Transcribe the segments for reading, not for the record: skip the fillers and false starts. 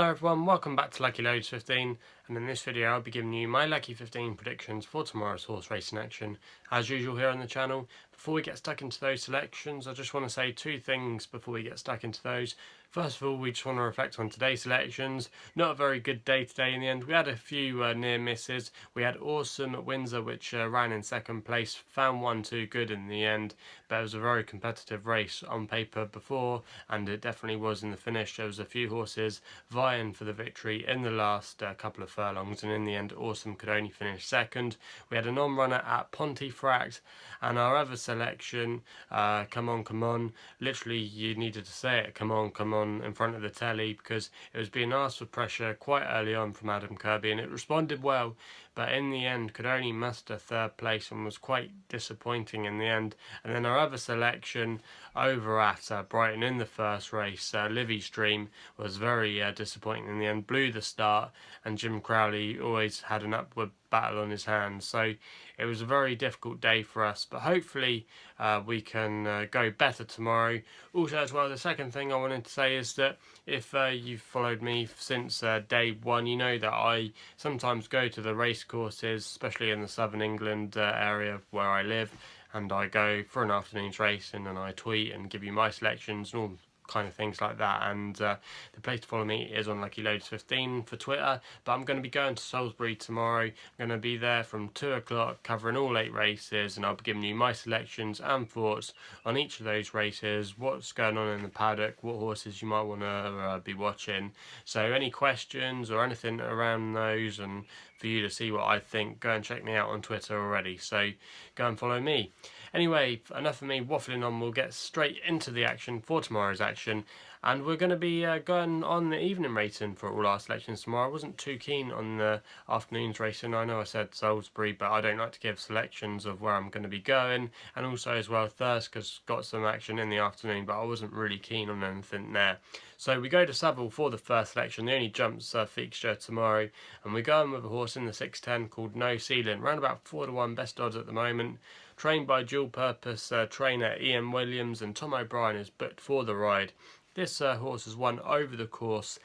Hello everyone, welcome back to Lucky15, and in this video I'll be giving you my Lucky 15 predictions for tomorrow's horse racing action, as usual here on the channel. Before we get stuck into those selections, I just want to say two things before we get stuck into those. First of all, we just want to reflect on today's selections. Not a very good day today in the end. We had a few near misses. We had Awesome at Windsor, which ran in second place, found one too good in the end, but it was a very competitive race on paper before, and it definitely was in the finish. There was a few horses vying for the victory in the last couple of furlongs, and in the end Awesome could only finish second. We had a non-runner at Pontefract, and our other selection, Come On Come On, literally you needed to say it, come on in front of the telly, because it was being asked for pressure quite early on from Adam Kirby, and it responded well, but in the end could only muster third place and was quite disappointing in the end. And then our other selection over at Brighton in the first race, Livy's Dream, was very disappointing in the end, blew the start, and Jim Crowley always had an upward battle on his hands, so it was a very difficult day for us, but hopefully we can go better tomorrow. Also as well, the second thing I wanted to say is that if you've followed me since day one, you know that I sometimes go to the race courses, especially in the southern England area where I live, and I go for an afternoon's racing and I tweet and give you my selections and all kind of things like that. And the place to follow me is on Lucky15 for Twitter, but I'm going to be going to Salisbury tomorrow. I'm going to be there from 2 o'clock covering all 8 races, and I'll be giving you my selections and thoughts on each of those races, what's going on in the paddock, what horses you might want to be watching. So any questions or anything around those, and for you to see what I think, go and check me out on Twitter already, so go and follow me. Anyway, enough of me waffling on, we'll get straight into the action for tomorrow's action, and we're going to be going on the evening racing for all our selections tomorrow. I wasn't too keen on the afternoon's racing. I know I said Salisbury, but I don't like to give selections of where I'm going to be going, and also as well Thirska's got some action in the afternoon, but I wasn't really keen on anything there. So we go to Southwell for the first selection, the only jumps fixture tomorrow, and we're going with a horse in the 6'10 called No Ceilling, round about 4-1 best odds at the moment. Trained by dual-purpose trainer Ian Williams, and Tom O'Brien is booked for the ride. This horse has won over the course,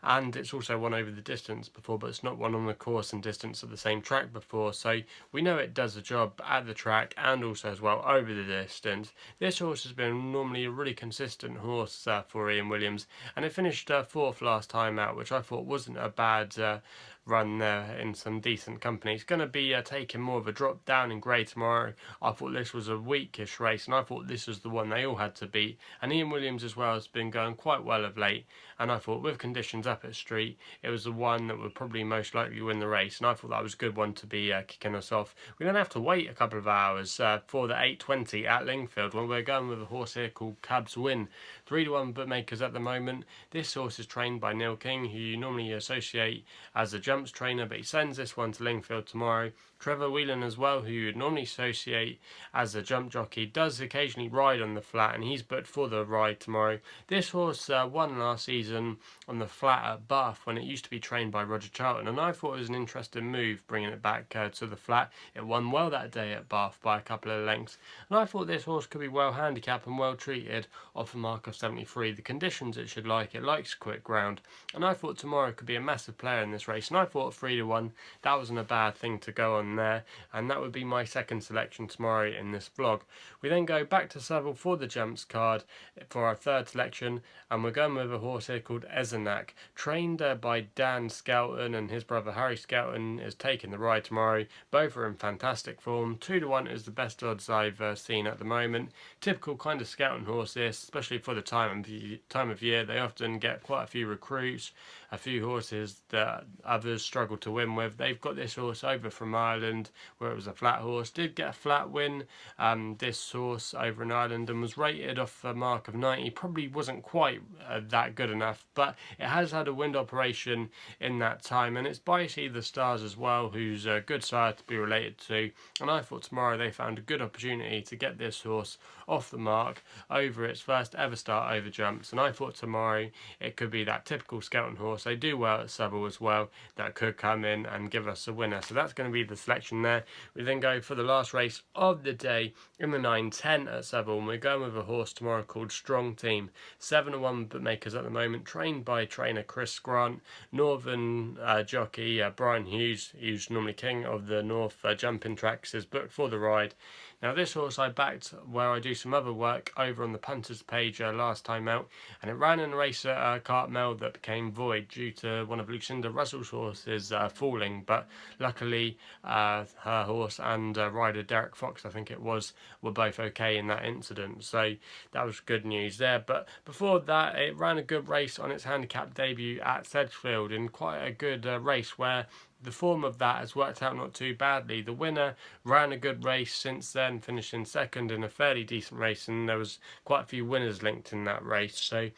and it's also won over the distance before, but it's not won on the course and distance of the same track before, so we know it does the job at the track and also as well over the distance. This horse has been normally a really consistent horse for Ian Williams, and it finished 4th last time out, which I thought wasn't a bad run there in some decent company. It's going to be taking more of a drop down in grade tomorrow. I thought this was a weakish race, and I thought this was the one they all had to beat, and Ian Williams as well has been going quite well of late, and I thought with conditions up at Street it was the one that would probably most likely win the race, and I thought that was a good one to be kicking us off. We're going to have to wait a couple of hours for the 8:20 at Lingfield, when we're going with a horse here called Cubswin. 3-1 bookmakers at the moment. This horse is trained by Neil King, who you normally associate as a jumps trainer, but he sends this one to Lingfield tomorrow. Trevor Whelan as well, who you would normally associate as a jump jockey, does occasionally ride on the flat, and he's booked for the ride tomorrow. This horse won last season on the flat at Bath when it used to be trained by Roger Charlton, and I thought it was an interesting move bringing it back to the flat. It won well that day at Bath by a couple of lengths, and I thought this horse could be well handicapped and well treated off a mark of 73. The conditions it should like, it likes quick ground, and I thought tomorrow could be a massive player in this race, and I thought 3-1, that wasn't a bad thing to go on there, and that would be my second selection tomorrow in this vlog. We then go back to Southwell for the jumps card for our third selection, and we're going with a horse here called Ezanak, trained by Dan Skelton, and his brother Harry Skelton is taking the ride tomorrow. Both are in fantastic form. 2-1 is the best odds I've seen at the moment. Typical kind of Skelton horse this, especially for the time of year. They often get quite a few recruits, a few horses that others struggle to win with. They've got this horse over from Ireland where it was a flat horse, did get a flat win, this horse over in Ireland, and was rated off a mark of 90. Probably wasn't quite that good enough, but it has had a wind operation in that time, and it's by Sea the Stars as well, who's a good sire to be related to, and I thought tomorrow they found a good opportunity to get this horse off the mark over its first ever start over jumps, and I thought tomorrow it could be that typical Skelton horse. They do well at Southwell as well, that that could come in and give us a winner. So that's going to be the selection there. We then go for the last race of the day in the 9:10 at Southwell. We're going with a horse tomorrow called Strong Team. 7-1 bookmakers at the moment, trained by trainer Chris Grant, Northern jockey Brian Hughes, who's normally king of the North jumping tracks, is booked for the ride. Now this horse I backed where I do some other work over on the punters page last time out, and it ran in a race at Cartmel that became void due to one of Lucinda Russell's horses falling, but luckily her horse and rider Derek Fox, I think it was, were both okay in that incident, so that was good news there. But before that, it ran a good race on its handicap debut at Sedgefield in quite a good race where the form of that has worked out not too badly. The winner ran a good race since then, finishing second in a fairly decent race, and there was quite a few winners linked in that race, so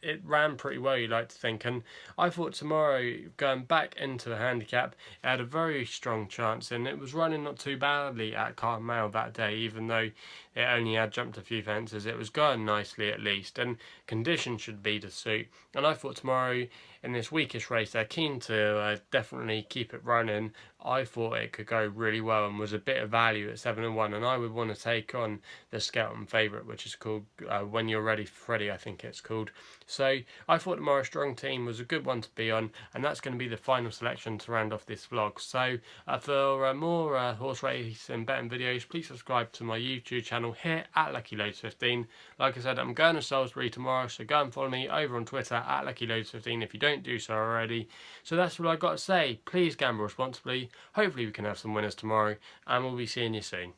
it ran pretty well, you like to think. And I thought tomorrow, going back into the handicap, it had a very strong chance, and it was running not too badly at Cartmel that day, even though it only had jumped a few fences. It was going nicely at least, and conditions should be to suit. And I thought tomorrow, in this weakish race, they're keen to definitely keep it running. I thought it could go really well and was a bit of value at 7-1, and I would want to take on the Skelton favourite, which is called When You're Ready for Freddie, I think it's called. So I thought tomorrow Strong Team was a good one to be on, and that's going to be the final selection to round off this vlog. So for more horse race and betting videos, please subscribe to my YouTube channel here at Lucky15. Like I said, I'm going to Salisbury tomorrow, so go and follow me over on Twitter at Lucky15 if you don't do so already. So that's what I've got to say. Please gamble responsibly. Hopefully we can have some winners tomorrow, and we'll be seeing you soon.